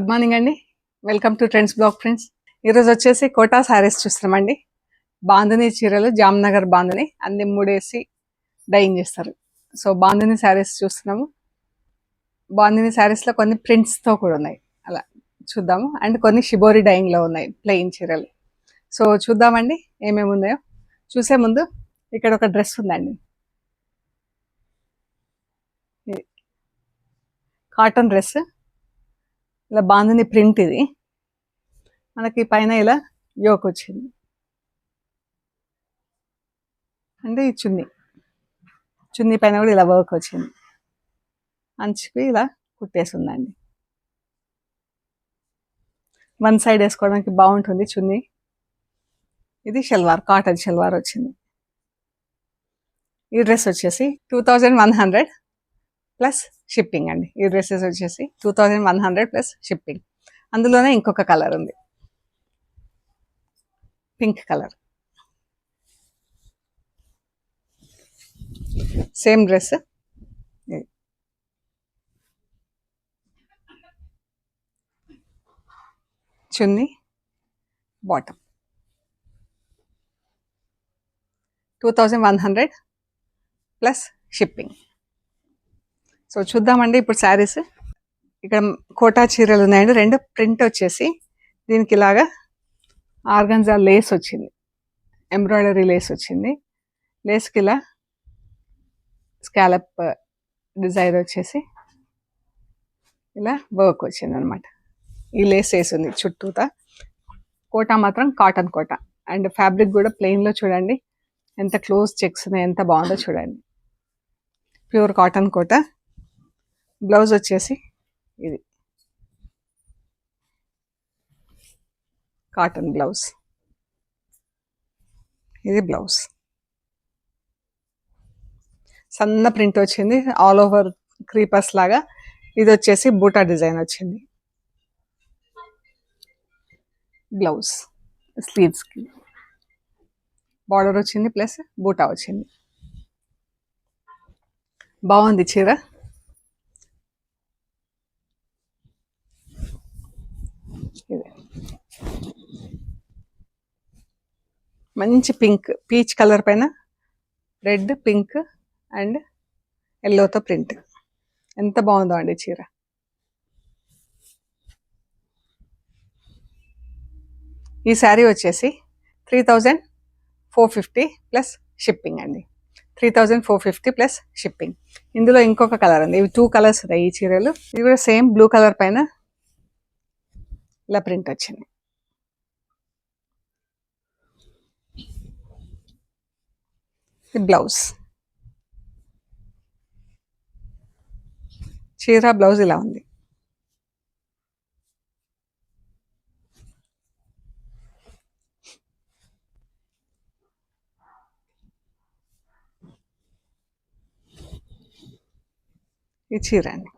Good morning అండి. Welcome to trends blog friends. ఈరోజు వచ్చేసి కోటా శారీస్ చూస్తున్నామండి. బాందిని చీరలు, జామ్నగర్ బాందిని అన్ని మూడేసి డైయింగ్ చేస్తారు. సో బాందిని శారీస్ చూస్తున్నాము. బాందిని శారీస్లో కొన్ని ప్రింట్స్తో కూడా ఉన్నాయి, అలా చూద్దాము. అండ్ కొన్ని షిబోరి డైయింగ్లో ఉన్నాయి ప్లెయిన్ చీరలు. సో చూద్దామండి ఏమేమి ఉన్నాయో. చూసే ముందు ఇక్కడ ఒక డ్రెస్ ఉందండి, కాటన్ డ్రెస్, ఇలా బాందిని ప్రింట్. ఇది మనకి పైన ఇలా యోక్ వచ్చింది, అంటే ఈ చున్నీ పైన కూడా ఇలా వర్క్ వచ్చింది. అంచుకి ఇలా కుట్టేసి ఉందండి. వన్ సైడ్ వేసుకోవడానికి బాగుంటుంది చున్నీ. ఇది షల్వార్, కాటన్ షల్వార్ వచ్చింది. ఈ డ్రెస్ వచ్చేసి 2100 ప్లస్ షిప్పింగ్ అండి. ఈ డ్రెస్సెస్ వచ్చేసి 2100 ప్లస్ షిప్పింగ్. అందులోనే ఇంకొక కలర్ ఉంది, పింక్ కలర్. సేమ్ డ్రెస్, చున్నీ, బాటమ్. 2100 plus shipping. సో చూద్దామండి ఇప్పుడు శారీస్. ఇక్కడ కోటా చీరలు ఉన్నాయండి, రెండు. ప్రింట్ వచ్చేసి దీనికి ఇలాగా ఆర్గన్జా లేస్ వచ్చింది, ఎంబ్రాయిడరీ లేస్ వచ్చింది. లేస్కి ఇలా స్కాలప్ డిజైన్ వచ్చేసి ఇలా వర్క్ వచ్చింది అనమాట. ఈ లేస్ వేసింది చుట్టూతా. కోటా మాత్రం కాటన్ కోటా. అండ్ ఫ్యాబ్రిక్ కూడా ప్లెయిన్లో చూడండి ఎంత క్లోజ్ చెక్స్ ఉన్నాయి, ఎంత బాగుందో చూడండి. Pure cotton quota. బ్లౌజ్ వచ్చేసి ఇది కాటన్ బ్లౌజ్, ఇది బ్లౌజ్. సన్న ప్రింట్ వచ్చింది, ఆల్ ఓవర్ క్రీపర్స్ లాగా. ఇది వచ్చేసి బూటా డిజైన్ వచ్చింది. బ్లౌజ్ స్లీవ్స్కి బార్డర్ వచ్చింది, ప్లస్ బూటా వచ్చింది. బాగుంది చీర. మంచి పింక్, పీచ్ కలర్ పైన రెడ్, పింక్ అండ్ ఎల్లోతో ప్రింట్. ఎంత బాగుందో అండి చీర. ఈ శారీ వచ్చేసి 3450 ప్లస్ షిప్పింగ్ అండి. 3450 ప్లస్ షిప్పింగ్. ఇందులో ఇంకొక కలర్ ఉంది, ఇవి 2 కలర్స్ ఉన్నాయి ఈ చీరలు. ఇది కూడా సేమ్ బ్లూ కలర్ పైన ఇలా ప్రింట్ వచ్చింది. బ్లౌజ్, చీర బ్లౌజ్ ఇలా ఉంది. ఈ చీర అండి.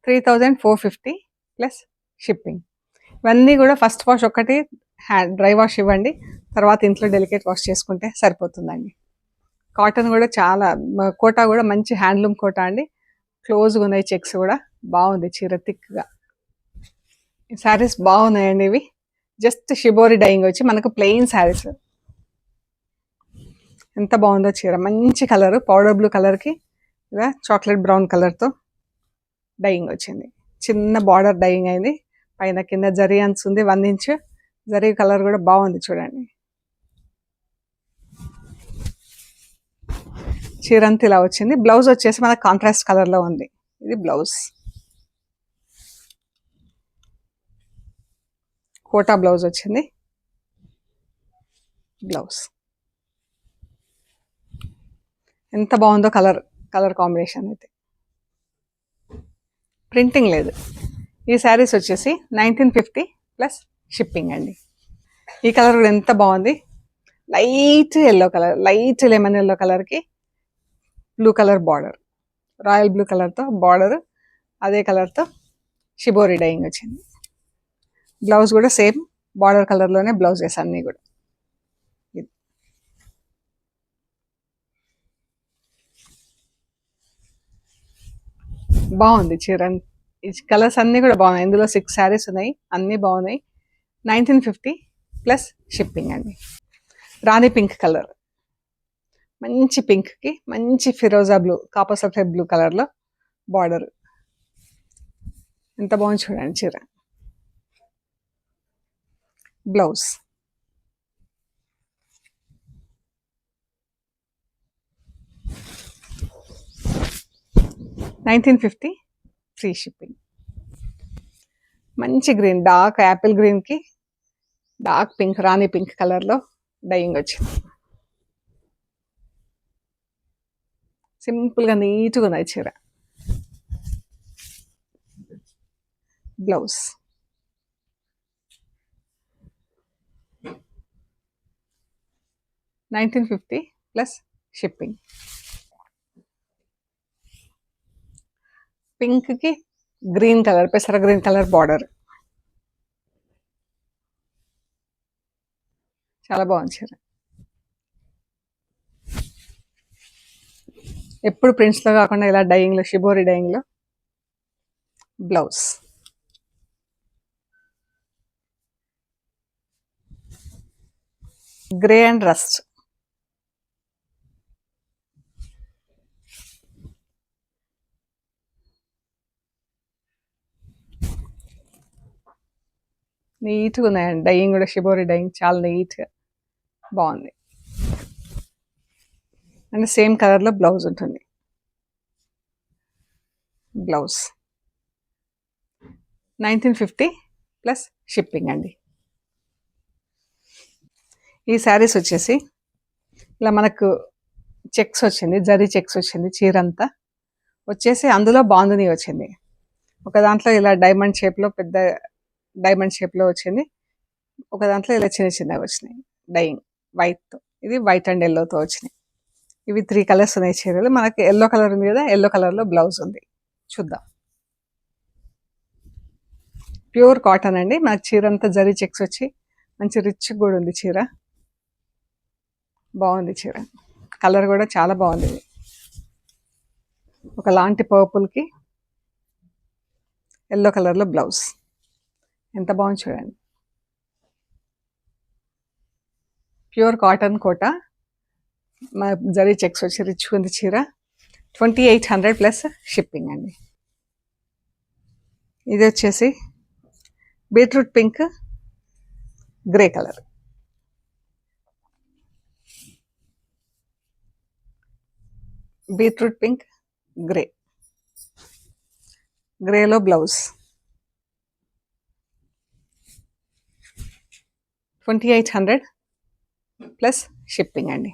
$3,450 ప్లస్ షిప్పింగ్. ఇవన్నీ కూడా ఫస్ట్ వాష్ ఒకటి డ్రై వాష్ ఇవ్వండి, తర్వాత ఇంట్లో డెలికేట్ వాష్ చేసుకుంటే సరిపోతుందండి. కాటన్ కూడా చాలా, కోటా కూడా మంచి హ్యాండ్లూమ్ కోటా అండి. క్లోజ్గా ఉన్నాయి చెక్స్ కూడా. బాగుంది చీర, థిక్గా. శారీస్ బాగున్నాయండి. ఇవి జస్ట్ షిబోరి డైయింగ్ వచ్చి మనకు ప్లెయిన్ శారీస్. ఎంత బాగుందో చీర. మంచి కలర్, పౌడర్ బ్లూ కలర్కి ఇలా చాక్లెట్ బ్రౌన్ కలర్తో డైయింగ్ వచ్చింది. చిన్న బార్డర్ డైయింగ్ అయింది. పైన కింద జరీ అంచు ఉంది, 1 ఇంచ్ జరీ. కలర్ కూడా బాగుంది చూడండి. చీర అంతా ఇలా వచ్చింది. బ్లౌజ్ వచ్చేసి మనకు కాంట్రాస్ట్ కలర్లో ఉంది. ఇది బ్లౌజ్, కోటా బ్లౌజ్ వచ్చింది. బ్లౌజ్ ఎంత బాగుందో కలర్ కాంబినేషన్ అయితే. ప్రింటింగ్ లేదు. ఈ శారీస్ వచ్చేసి 1950 ప్లస్ షిప్పింగ్ అండి. ఈ కలర్ కూడా ఎంత బాగుంది. Light yellow colour, light lemon yellow కలర్కి blue colour border, royal blue కలర్తో బార్డర్, అదే కలర్తో షిబోరి డైయింగ్ వచ్చింది. బ్లౌజ్ కూడా సేమ్ బార్డర్ కలర్లోనే బ్లౌజెస్ అన్నీ కూడా. బాగుంది చీర. ఈ కలర్స్ అన్నీ కూడా బాగున్నాయి. ఇందులో 6 శారీస్ ఉన్నాయి, అన్నీ బాగున్నాయి. 1950 ప్లస్ షిప్పింగ్ అండి. రాణి పింక్ కలర్, మంచి పింక్కి మంచి ఫిరోజా బ్లూ, కాపర్ సల్ఫేట్ బ్లూ కలర్లో బార్డర్. ఎంత బాగుంది చూడండి చీర. Blouse 1950 free shipping. మంచి గ్రీన్, డార్క్ యాపిల్ గ్రీన్కి డార్క్ పింక్, రాణి పింక్ కలర్లో డైయింగ్ వచ్చింది. సింపుల్గా నీట్గా ఉన్నాయి చీర. Blouse 1950 plus shipping. పింక్కి గ్రీన్ కలర్, పెసర గ్రీన్ కలర్ బార్డర్. చాలా బాగుంది చీర. ఎప్పుడు ప్రింట్స్లో కాకుండా ఇలా డైయింగ్లో, షిబోరి డైయింగ్లో. Blouse grey and rust. నీట్గా ఉన్నాయండి. డైయింగ్ కూడా షిబోరి డైయింగ్ చాలా నీట్గా బాగుంది. అండ్ సేమ్ కలర్లో బ్లౌజ్ ఉంటుంది. బ్లౌజ్ 1950 ప్లస్ షిప్పింగ్ అండి. ఈ శారీస్ వచ్చేసి ఇలా మనకు చెక్స్ వచ్చింది, జరీ చెక్స్ వచ్చింది. చీర అంతా వచ్చేసి అందులో బాందిని వచ్చింది. ఒక దాంట్లో ఇలా డైమండ్ షేప్లో, పెద్ద డైమండ్ షేప్లో వచ్చింది. ఒక దాంట్లో ఇలా చిన్న చిన్నవి వచ్చినాయి డైయింగ్ వైట్తో. ఇది వైట్ అండ్ ఎల్లోతో వచ్చినాయి. ఇవి 3 కలర్స్ ఉన్నాయి చీరలు. మనకి ఎల్లో కలర్ ఉంది కదా, ఎల్లో కలర్లో బ్లౌజ్ ఉంది. చూద్దాం. ప్యూర్ కాటన్ అండి. మనకి చీర అంతా జరీ చెక్స్ వచ్చి మంచి రిచ్ కూడా ఉంది చీర. బాగుంది చీర. కలర్ కూడా చాలా బాగుంది. ఒకలాంటి పర్పుల్కి ఎల్లో కలర్లో బ్లౌజ్. ఎంత బాగుంది చూడండి. ప్యూర్ కాటన్ కోట, మన జరీ చెక్స్ వచ్చి రిచ్ ఉంది చీర. 2800 ప్లస్ షిప్పింగ్ అండి. ఇది వచ్చేసి beetroot pink, grey colour. Beetroot pink, grey, గ్రేలో బ్లౌజ్. 2800 ప్లస్ షిప్పింగ్ అండి.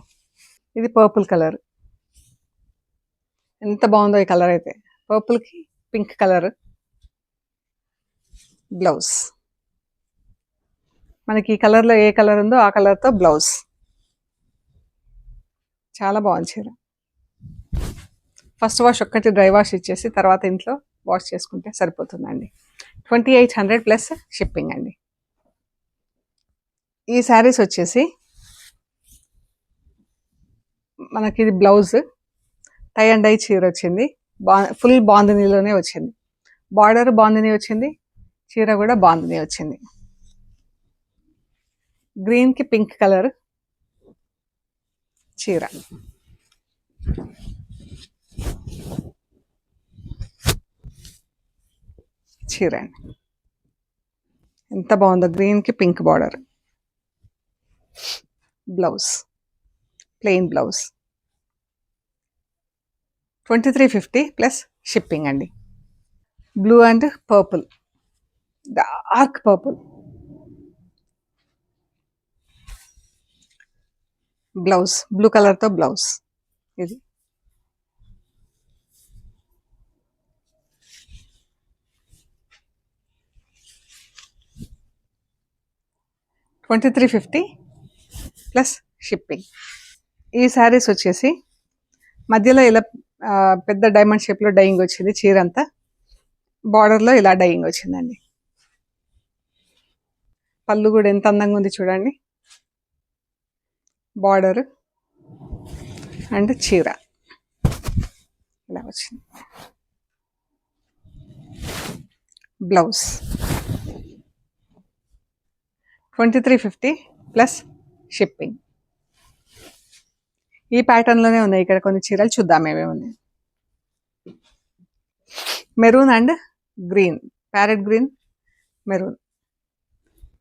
ఇది పర్పుల్ కలర్. ఎంత బాగుందో ఈ కలర్ అయితే. పర్పుల్కి పింక్ కలర్ బ్లౌజ్. మనకి ఈ కలర్లో ఏ కలర్ ఉందో ఆ కలర్తో బ్లౌజ్. చాలా బాగుంది చీర. ఫస్ట్ వాష్ ఒక్కటి డ్రై వాష్ ఇచ్చేసి తర్వాత ఇంట్లో వాష్ చేసుకుంటే సరిపోతుందండి. 2800 ప్లస్ షిప్పింగ్ అండి. ఈ శారీస్ వచ్చేసి మనకి ఇది బ్లౌజ్, టై అండ్ డై చీర వచ్చింది. ఫుల్ బాందినీలోనే వచ్చింది. బార్డర్ బాందిని వచ్చింది, చీర కూడా బాందిని వచ్చింది. గ్రీన్కి పింక్ కలర్ చీర. చీర అండి ఎంత బాగుందో. గ్రీన్కి pink border. Blouse plain blouse. 2350 plus shipping అండి. Blue and purple, dark purple. Blouse blue కలర్తో బ్లౌజ్. ఇది 2350 ప్లస్ షిప్పింగ్. ఈ శారీస్ వచ్చేసి మధ్యలో ఇలా పెద్ద డైమండ్ షేప్లో డైయింగ్ వచ్చింది చీర అంతా. బార్డర్లో ఇలా డైయింగ్ వచ్చిందండి. పళ్ళు కూడా ఎంత అందంగా ఉంది చూడండి. బార్డర్ అండ్ చీర ఇలా వచ్చింది. Blouse 2350 plus shipping. ఈ ప్యాటర్న్లోనే ఉన్నాయి ఇక్కడ కొన్ని చీరలు, చూద్దాం ఏమేమి ఉన్నాయి. Maroon and green, parrot green maroon.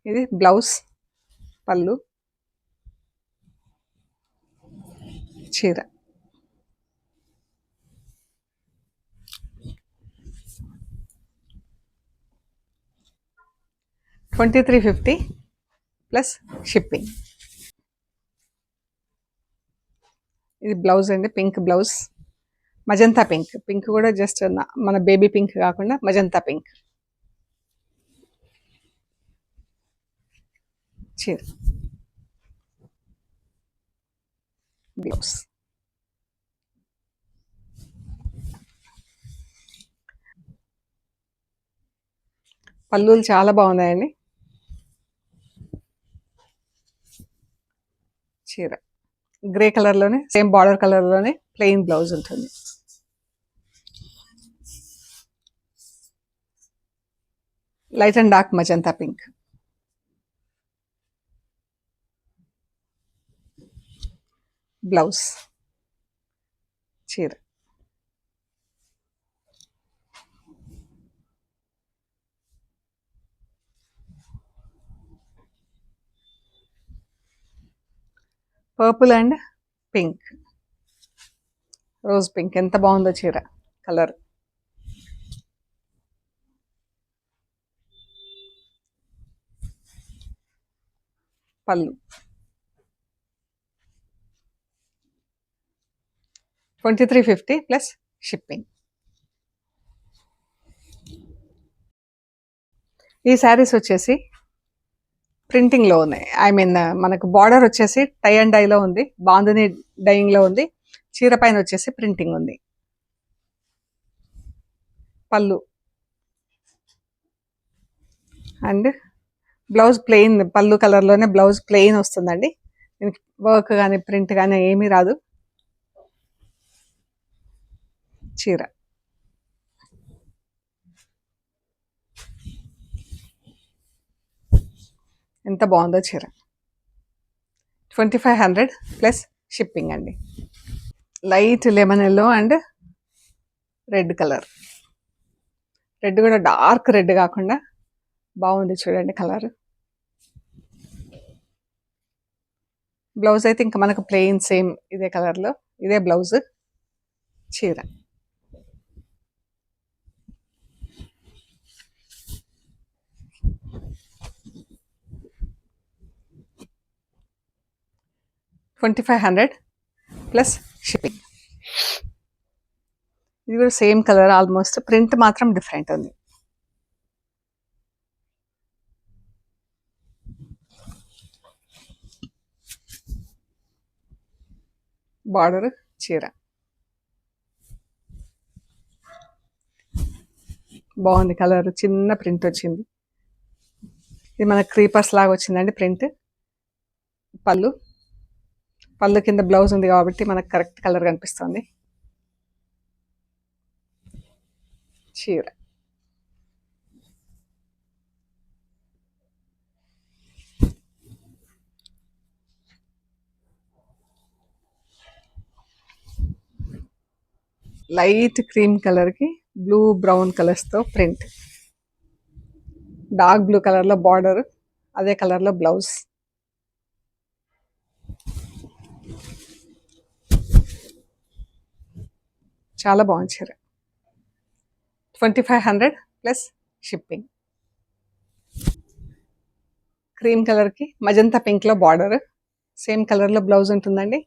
ఇది బ్లౌజ్, పళ్ళు, చీర. $2350 ప్లస్ షిప్పింగ్. ఇది బ్లౌజ్ అండి, pink blouse, magenta pink. Pink కూడా జస్ట్ మన బేబీ పింక్ కాకుండా మజంతా పింక్. చీర, బ్లౌజ్. పళ్ళులు చాలా బాగున్నాయండి. చీర గ్రే కలర్లోనే, సేమ్ బార్డర్ కలర్లోనే ప్లెయిన్ బ్లౌజ్ ఉంటుంది. Light and dark magenta pink. Blouse, చీర. Purple and pink, rose pink. ఎంత బాగుందో చీర కలర్. పళ్ళు 2350 ప్లస్ షిప్పింగ్. ఈ శారీస్ వచ్చేసి ప్రింటింగ్లో ఉన్నాయి. ఐ మీన్ మనకు బార్డర్ వచ్చేసి టై అండ్ డైలో ఉంది, బాందిని డైయింగ్లో ఉంది, చీర పైన వచ్చేసి ప్రింటింగ్ ఉంది. పళ్ళు అండ్ బ్లౌజ్ ప్లెయిన్, పళ్ళు కలర్లోనే బ్లౌజ్ ప్లెయిన్ వస్తుందండి. దీనికి వర్క్ కానీ ప్రింట్ కానీ ఏమీ రాదు. చీర ఎంత బాగుందో చీర. 2500 ప్లస్ షిప్పింగ్ అండి. Light lemon yellow and red colour. Red కూడా డార్క్ రెడ్ కాకుండా బాగుంది చూడండి కలర్. బ్లౌజ్ అయితే ఇంకా మనకు ప్లెయిన్ సేమ్ ఇదే కలర్లో, ఇదే బ్లౌజ్. చీర $2500 ప్లస్ షిప్పింగ్. ఇది కూడా సేమ్ కలర్ ఆల్మోస్ట్, ప్రింట్ మాత్రం డిఫరెంట్ ఉంది. బార్డర్, చీర బాగుంది కలర్, చిన్న ప్రింట్ వచ్చింది. ఇది మన క్రీపర్స్ లాగా వచ్చిందండి ప్రింట్. పళ్ళు, పళ్ళు కింద బ్లౌజ్ ఉంది కాబట్టి మనకు కరెక్ట్ కలర్ కనిపిస్తుంది. చీర లైట్ క్రీమ్ కలర్కి బ్లూ బ్రౌన్ కలర్స్తో ప్రింట్, డార్క్ బ్లూ కలర్లో బార్డర్, అదే కలర్లో బ్లౌజ్. చాలా బాగుంది చీర. 2500 ప్లస్ షిప్పింగ్. క్రీమ్ కలర్కి మజంతా పింక్లో బార్డర్, సేమ్ కలర్లో బ్లౌజ్ ఉంటుందండి.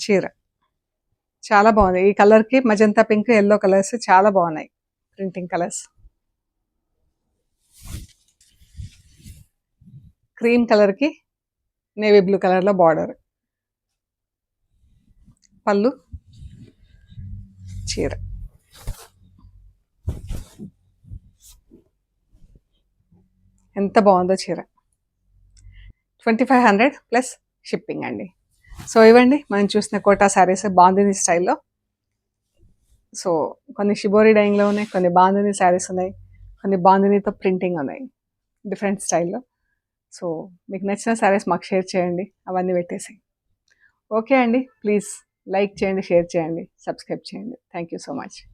చీర చాలా బాగుంది. ఈ కలర్కి మజంతా పింక్, ఎల్లో కలర్స్ చాలా బాగున్నాయి ప్రింటింగ్ కలర్స్. క్రీమ్ కలర్కి నేవీ బ్లూ కలర్లో బార్డర్. పళ్ళు, చీర ఎంత బాగుందో చీర. 2500 ప్లస్ షిప్పింగ్ అండి. సో ఇవ్వండి మనం చూసిన కోటా శారీస్ బాందిని స్టైల్లో. సో కొన్ని షిబోరి డైయింగ్లో ఉన్నాయి, కొన్ని బాందిని శారీస్ ఉన్నాయి, కొన్ని బాందినితో ప్రింటింగ్ ఉన్నాయి డిఫరెంట్ స్టైల్లో. సో మీకు నచ్చిన శారీస్ మాకు షేర్ చేయండి, అవన్నీ పెట్టేసి. ఓకే అండి, ప్లీజ్ లైక్ చేయండి, షేర్ చేయండి, సబ్స్క్రైబ్ చేయండి. Thank you so much.